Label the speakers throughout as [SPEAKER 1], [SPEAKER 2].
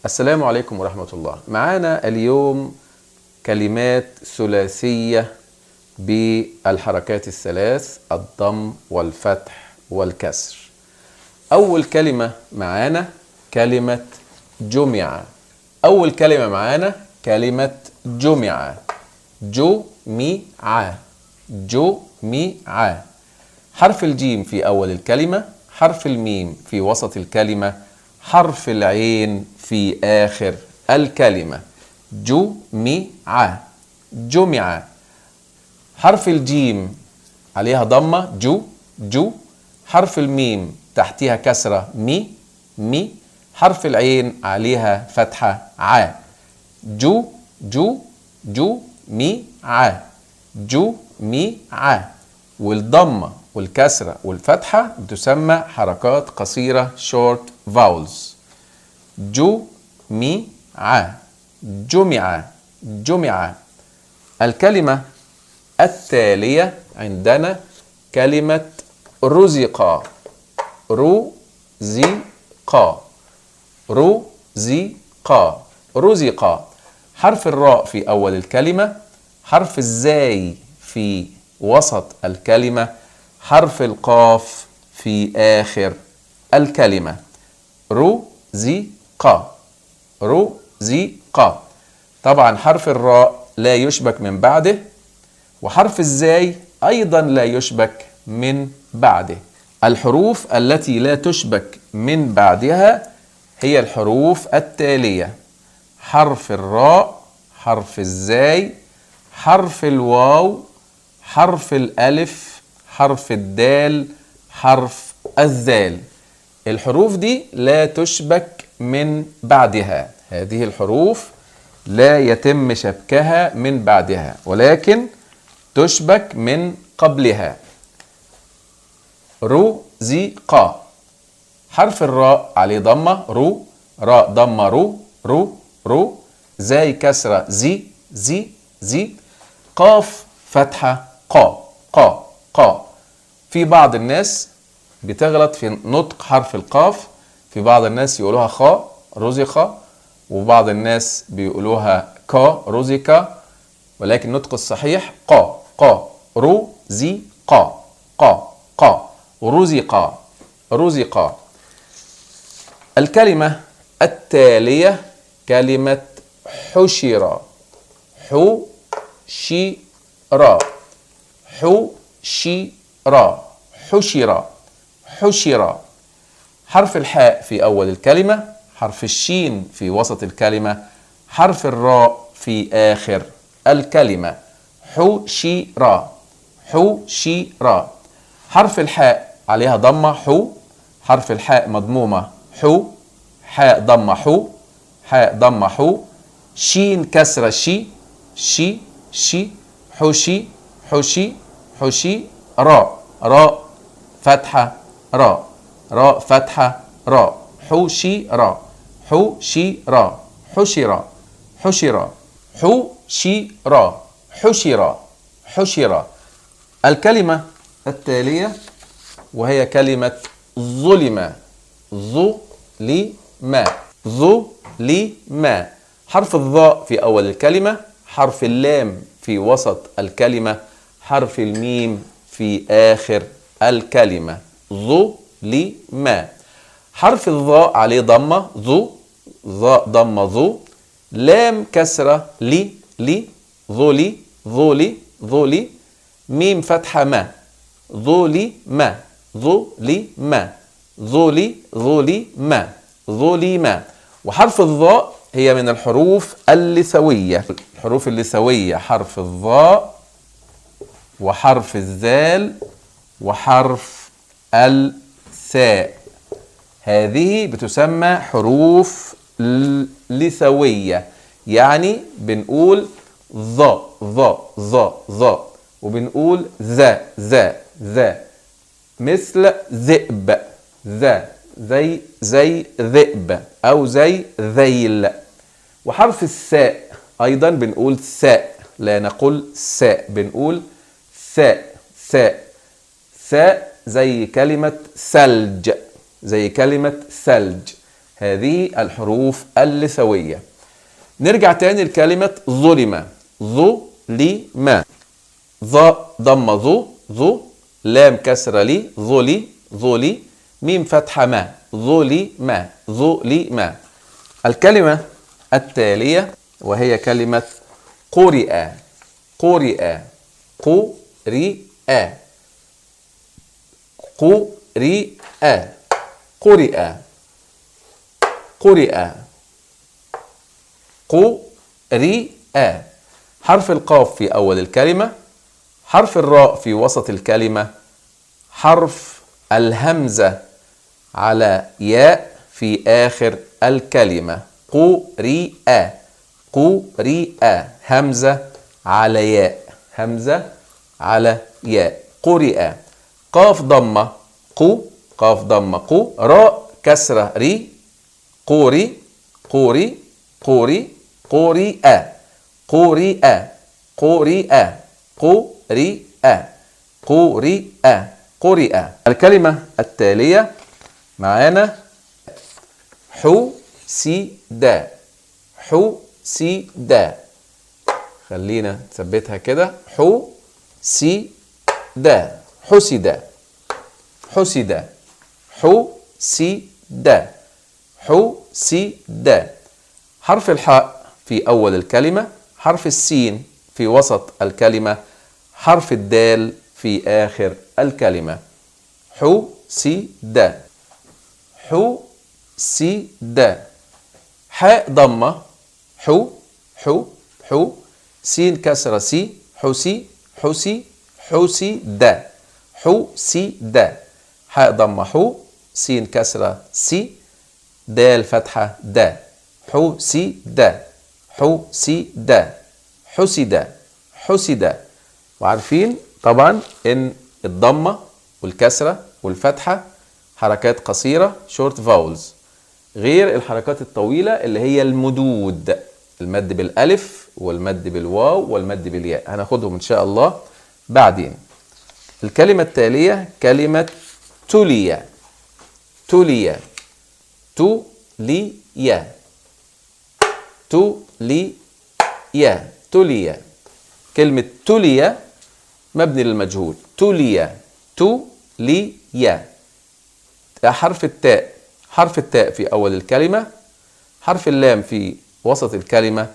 [SPEAKER 1] السلام عليكم ورحمة الله. معانا اليوم كلمات ثلاثية بالحركات الثلاث: الضم والفتح والكسر. أول كلمة معانا كلمة جمع. أول كلمة معانا كلمة جمع. جمع. جمع. حرف الجيم في أول الكلمة، حرف الميم في وسط الكلمة، حرف العين في آخر الكلمة. جمع. جمع. حرف الجيم عليها ضمة جو. حرف الميم تحتها كسرة مي. حرف العين عليها فتحة ع. مي ع. والضمة والكسرة والفتحة بتسمى حركات قصيرة short vowels. جمع. الكلمة التالية عندنا كلمة رزق. رزق. حرف الراء في أول الكلمة، حرف الزاي في وسط الكلمة، حرف القاف في آخر الكلمة. رزق. طبعا حرف الراء لا يشبك من بعده، وحرف الزاي أيضا لا يشبك من بعده. الحروف التي لا تشبك من بعدها هي الحروف التالية: حرف الراء، حرف الزاي، حرف الواو، حرف الألف، حرف الدال، حرف الذال. الحروف دي لا تشبك من بعدها. هذه الحروف لا يتم شبكها من بعدها، ولكن تشبك من قبلها. رزق. حرف الراء عليه ضمة راء ضمة رو. زاي كسرة زي. قاف فتحة قا. في بعض الناس بتغلط في نطق حرف القاف، في بعض الناس يقولوها خا رزق، وبعض الناس بيقولوها كا رزق، ولكن النطق الصحيح قا رزق. الكلمة التالية كلمة حشر. حشر. حرف الحاء في أول الكلمة، حرف الشين في وسط الكلمة، حرف الراء في آخر الكلمة. حشر. حرف الحاء عليها ضمة حرف الحاء مضمومة حاء ضمة شين كسرة شي. حشي. راء فتحة راء فتحة راء. حشر. الكلمة التالية وهي كلمة ظلم. حرف الظاء في أول الكلمة، حرف اللام في وسط الكلمة، حرف الميم في آخر الكلمة. ظلم. حرف الظاء عليه ضمة ظاء ضمة لام كسرة لي ظولي. ميم فتحة ما ظلم. وحرف الظاء هي من الحروف اللثوية. الحروف اللثوية حرف الظاء وحرف الذال وحرف الثاء. هذه بتسمى حروف لثوية، يعني بنقول ظ وبنقول ذا. مثل ذئب، زي ذئب أو زي ذيل. وحرف الثاء أيضا بنقول ثاء، لا نقول ساء، بنقول ثاء. زي كلمة ثلج، هذه الحروف اللثوية. نرجع تاني لكلمة ظلم. ظلم. ظ ضم ظو لام كسر لي ظلي ظلي ميم فتحة ما ظلم ظلم. الكلمة التالية وهي كلمة قرئ. قرئ قرئ قرئ قرئ قرئ قرئ. حرف القاف في أول الكلمة، حرف الراء في وسط الكلمة، حرف الهمزة على ياء في آخر الكلمة. قرئ قرئ همزة على ياء همزة على ياء قرئ. قاف ضمة قاف ضمة راء كسرة ري قوري قوري قوري قورئ قورئ قورئ قورئ قورئ قرئ. الكلمة التالية معانا حسد. حسد. خلينا نثبتها كده. حسد حسد حسد حسد حسد. حرف الحاء في أول الكلمة، حرف السين في وسط الكلمة، حرف الدال في آخر الكلمة. حسد حسد. حاء ضمة حو سين كسرة سي حسي حسي حسد حسد. حاء ضمة حو سين كسرة سي دال فتحة د حسد حسد حسد حسد. وعارفين طبعا ان الضمة والكسرة والفتحة حركات قصيرة short vowels، غير الحركات الطويلة اللي هي المدود، المد بالألف والمد بالواو والمد بالياء، هناخدهم إن شاء الله بعدين. الكلمة التالية كلمة تلي. تلي تلي تلي تلي. كلمة تلي مبني للمجهول. تلي تلي. حرف التاء، حرف التاء في أول الكلمة، حرف اللام في وسط الكلمة،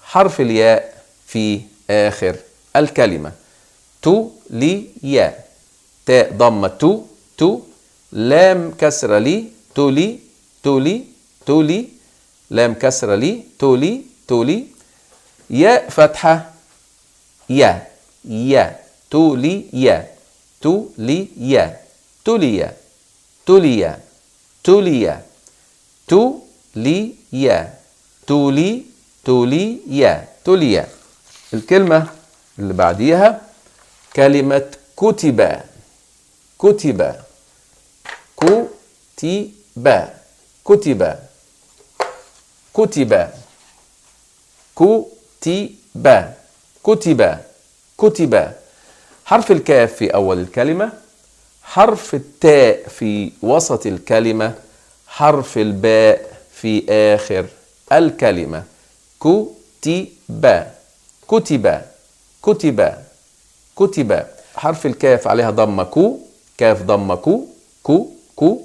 [SPEAKER 1] حرف الياء في آخر الكلمة. تلي. تاء ضمة تو لام كسر لي تولي تولي تولي لام كسر لي تولي تولي. ياء فتحة يا تولي تولي تولي تولي تولي تولي تولي تولي تولي. الكلمة اللي بعديها كلمة كتب. كتب كتب كتب كتب كتب كتب كتب. حرف الكاف في أول الكلمة، حرف التاء في وسط الكلمة، حرف الباء في آخر الكلمة. كتب كتب كتب كتب. حرف الكاف عليها ضمة كو، كاف ضمة كو كو كو.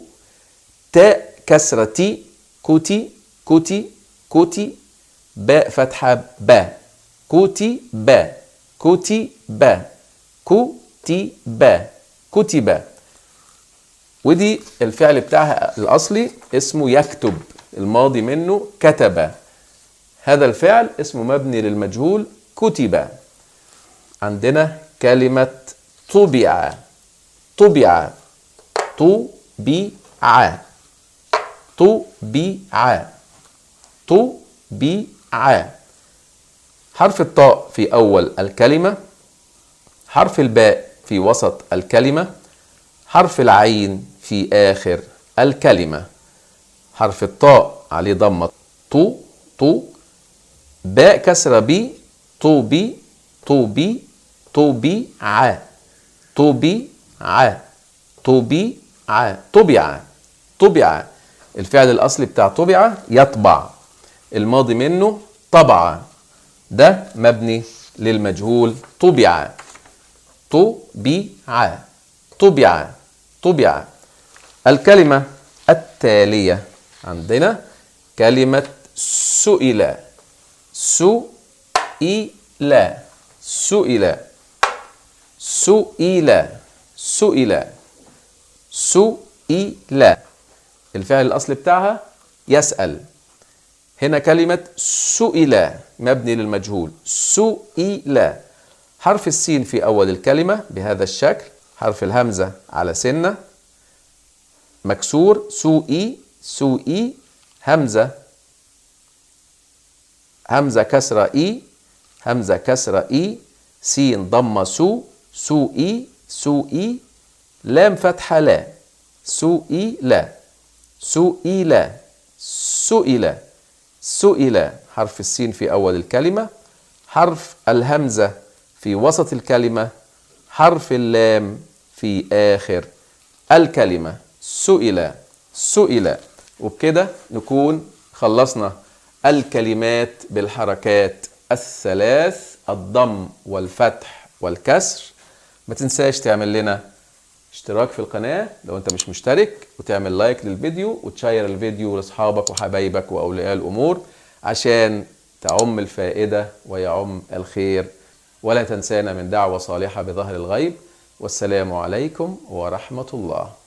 [SPEAKER 1] تاء كسرة تي كوتي كوتي كوتي. باء فتحة با كوتي با كوتي با كوتي با كتب. ودي الفعل بتاعها الأصلي اسمه يكتب، الماضي منه كتب. هذا الفعل اسمه مبني للمجهول كتب. عندنا كلمة طبع. طبع طبع طبع طبع. حرف الطاء في أول الكلمة، حرف الباء في وسط الكلمة، حرف العين في آخر الكلمة. حرف الطاء عليه ضمة طو طو. باء كسرة بي طوبي طوبي طوبي ع طوبي ع طوبي ع طبع طبع. الفعل الأصلي بتاع طبع يطبع، الماضي منه طبع، ده مبني للمجهول طبع. طبع طبع طبع. الكلمة التالية عندنا كلمة سئل. سئل سئل سئل سئل سئل. الفعل الأصلي بتاعها يسأل. هنا كلمة سئل مبني للمجهول سئل. حرف السين في أول الكلمة بهذا الشكل، حرف الهمزة على سنة مكسور، سوئي سوئي، همزة كسرة إي، همزة كسرة إي، سين ضمة سو، سوئي سوئي، لام فتحة لا، سوئي لا سئل سئل سئل. حرف السين في أول الكلمة، حرف الهمزة في وسط الكلمة، حرف اللام في آخر الكلمة. سئل سئل. وبكده نكون خلصنا الكلمات بالحركات الثلاث، الضم والفتح والكسر. ما تنساش تعمل لنا اشتراك في القناة لو انت مش مشترك، وتعمل لايك للفيديو، وتشير الفيديو لاصحابك وحبايبك واولياء الامور عشان تعم الفائدة ويعم الخير. ولا تنسانا من دعوة صالحة بظهر الغيب. والسلام عليكم ورحمة الله.